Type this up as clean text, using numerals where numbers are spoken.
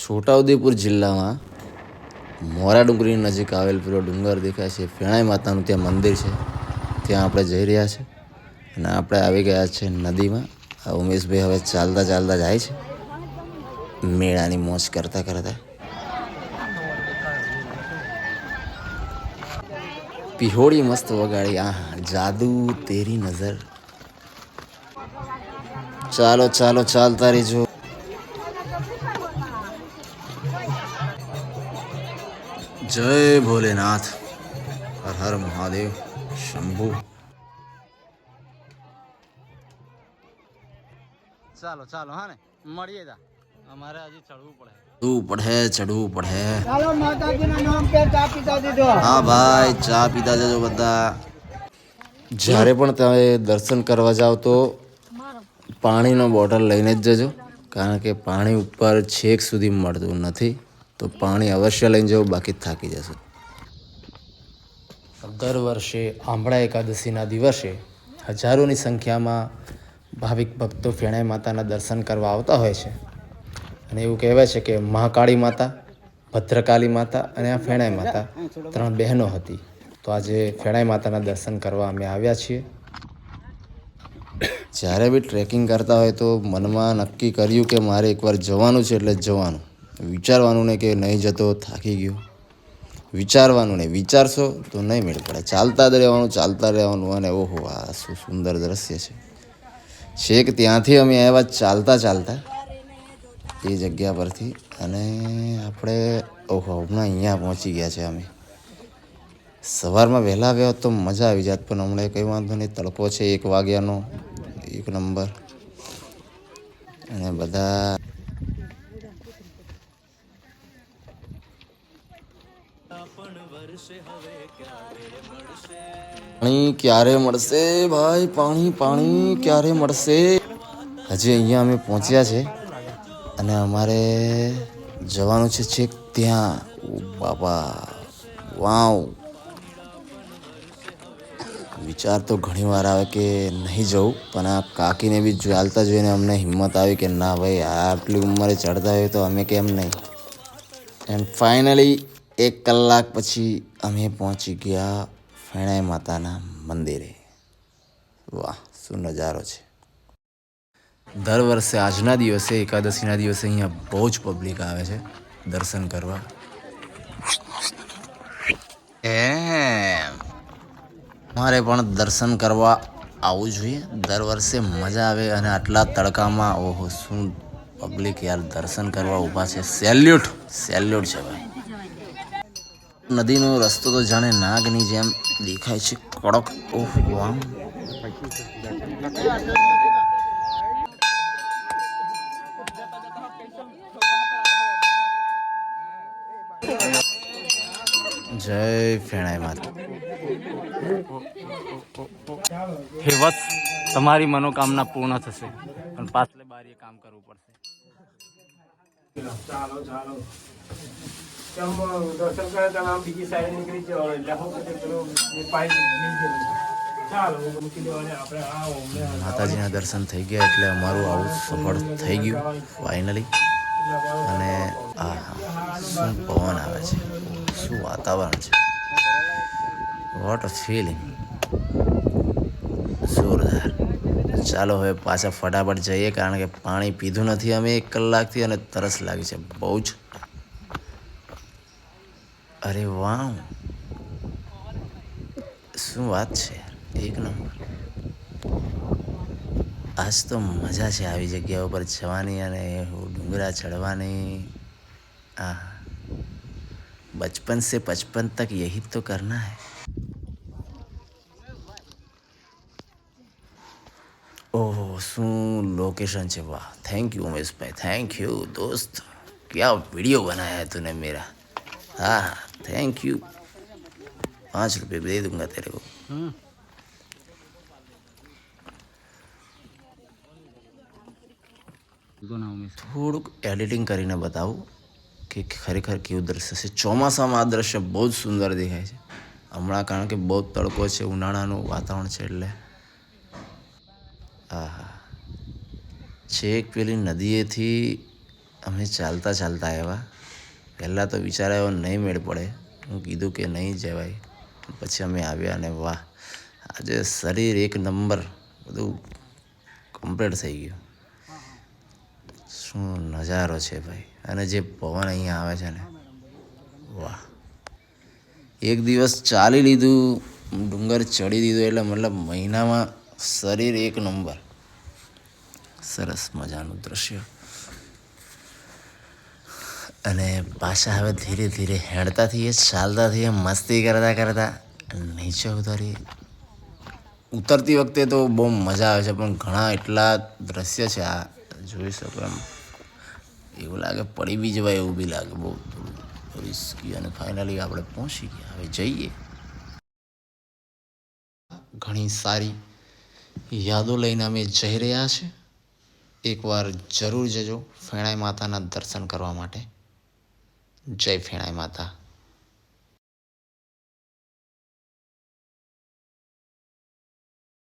છોટાઉદેપુર જિલ્લામાં મોરા ડુંગરી નજીક આવેલ પેલો ડુંગર દેખાય છે, ફેણાઈ માતાનું ત્યાં મંદિર છે. ત્યાં આપણે જઈ રહ્યા છે અને આપણે આવી ગયા છે નદીમાં. આ ઉમેશભાઈ હવે ચાલતા ચાલતા જાય છે મેળાની મોજ કરતા કરતા. પિહોળી મસ્ત વગાડી. આ જાદુ તેરી નજર. ચાલો ચાલો ચાલતા રહેજો. જય ભોલેનાથ, હર હર મહાદેવ, શંભુ. ચાલો ચાલો હા ને મળીએ તા. અમારે હજી ચડવું ચડવું પડે. ચાલો માતાજીના નામ પર ચા પીતા દીધો. હા ભાઈ, ચા પીતા જજો બધા. જ્યારે પણ તમે દર્શન કરવા જાઓ તો પાણીનો બોટલ લઈને જ જજો, કારણ કે પાણી ઉપર છેક સુધી મળતું નથી. તો પાણી અવશ્ય લઈને જવું, બાકી થાકી જશે. દર વર્ષે આંબળા એકાદશીના દિવસે હજારોની સંખ્યામાં ભાવિક ભક્તો ફેણાઈ માતાના દર્શન કરવા આવતા હોય છે. અને એવું કહેવાય છે કે મહાકાળી માતા, ભદ્રકાળી માતા અને આ ફેણાઈ માતા 3 બહેનો હતી. તો આજે ફેણાઈ માતાના દર્શન કરવા અમે આવ્યા છીએ. જ્યારે બી ટ્રેકિંગ કરતા હોય તો મનમાં નક્કી કર્યું કે મારે એકવાર જવાનું છે એટલે જવાનું. વિચારવાનું ને કે નહીં જતો થાકી ગયો. વિચારવાનું નહીં, વિચારશો તો નહીં મેળ પડે. ચાલતા જ રહેવાનું. અને ઓહો, આ શું સુંદર દ્રશ્ય છે. છેક ત્યાંથી અમે આવ્યા ચાલતા એ જગ્યા પરથી. અને આપણે હમણાં અહીંયા પહોંચી ગયા છે. અમે સવારમાં વહેલા આવ્યા તો મજા આવી જાત, પણ હમણાં કંઈ વાંધો નહીં. તડકો છે 1 વાગ્યાનો, 1 નંબર. અને બધા પાણી ક્યારે મળશે ભાઈ? પાણી ક્યારે મળશે? હજી અહીંયા અમે પહોંચ્યા છે અને અમારે જવાનું છે છેક ત્યાં. ઓ બાબા, વાવ. વિચાર તો ઘણી વાર આવે કે નહીં જવું, પણ આ કાકીને બી ચાલતા જોઈને અમને હિંમત આવી કે ના ભાઈ, આટલી ઉંમરે ચડતા હોય તો અમે કેમ નહીં. એન્ડ ફાઇનલી 1 કલાક પછી અમે પહોંચી ગયા ફેણાઈ માતાના મંદિરે. વાહ, શું નજારો છે. દર વર્ષે આજના દિવસે, એકાદશીના દિવસે અહીંયા બહુ જ પબ્લિક આવે છે દર્શન કરવા. મારે પણ દર્શન કરવા આવવું જોઈએ. દર વર્ષે મજા આવે. અને આટલા તડકામાં ઓહો, શું પબ્લિક યાર દર્શન કરવા ઊભા છે. સેલ્યુટ છે ભાઈ. નદીનો રસ્તો તો જાણે નાગની જેમ દેખાય છે, કડક. ઓહ વાહ. જય ફેણાઈ માતા. હે વત્સ, તમારી મનોકામના પૂર્ણ થશે, પણ પાછલે બારીએ કામ કરવું પડશે. ચાલો દર્શન કરે તો આમ બીજી સાઈડ નીકળી જવાનું. એટલે હું પેલું પાઇપ ચાલો મૂકી દેવાની આપણે. માતાજીના દર્શન થઈ ગયા એટલે અમારું આવું સફળ થઈ ગયું ફાઇનલી. અને શું પવન આવે છે, શું વાતાવરણ છે. What a feeling. જોરદાર. ચાલો હવે પાછા ફટાફટ જઈએ, કારણ કે પાણી પીધું નથી અમે 1 કલાકથી અને તરસ લાગી છે બહુ જ. અરે વાહ, શું વાત છે. 1 નંબર. આજ તો મજા છે આવી જગ્યા ઉપર જવાની અને ડુંગરા ચढ़વાની. बचपन से 55 तक यही तो करना है. ओह, શું લોકેશન છે. વાહ, thank you Umeshbhai, thank you દોસ્ત. क्या वीडियो बनाया है तूने मेरा. हाँ, थैंक यू. 5 रुपये दे दूंगा तेरे को. થોડુંક એડિટિંગ કરીને બતાવું કે ખરેખર કેવું દ્રશ્ય છે. ચોમાસામાં આ દ્રશ્ય બહુ જ સુંદર દેખાય છે. હમણાં કારણ કે બહુ તડકો છે, ઉનાળાનું વાતાવરણ છે એટલે. છેક પેલી નદીએથી અમે ચાલતા ચાલતા આવ્યા. પહેલાં તો વિચાર આવ્યો નહીં મેળ પડે, હું કીધું કે નહીં જવાય. પછી અમે આવ્યા અને વાહ, આજે શરીર એક નંબર, બધું કમ્પ્લીટ થઈ ગયું. શું નજારો છે ભાઈ. અને જે પવન અહીંયા આવે છે ને, વાહ. એક દિવસ ચાલી લીધું, ડુંગર ચડી દીધું એટલે મતલબ મહિનામાં શરીર એક નંબર. સરસ મજાનું દ્રશ્ય. અને પાછા હવે ધીરે ધીરે હેડતા થઈએ, ચાલતા થઈએ, મસ્તી કરતા કરતા નીચે ઉતરીએ. ઉતરતી વખતે તો બહુ મજા આવે છે, પણ ઘણા એટલા દ્રશ્ય છે આ જોઈ શકો એમ. એવું લાગે પડી બી જવાય, એવું બી લાગે, બહુ રિસ્કી. અને ફાઇનલી આપણે પહોંચી ગયા, હવે જઈએ. ઘણી સારી યાદો લઈને અમે જઈ રહ્યા છે. એકવાર જરૂર જજો ફેણાઈ માતાના દર્શન કરવા માટે. જય ફેણાઈ માતા.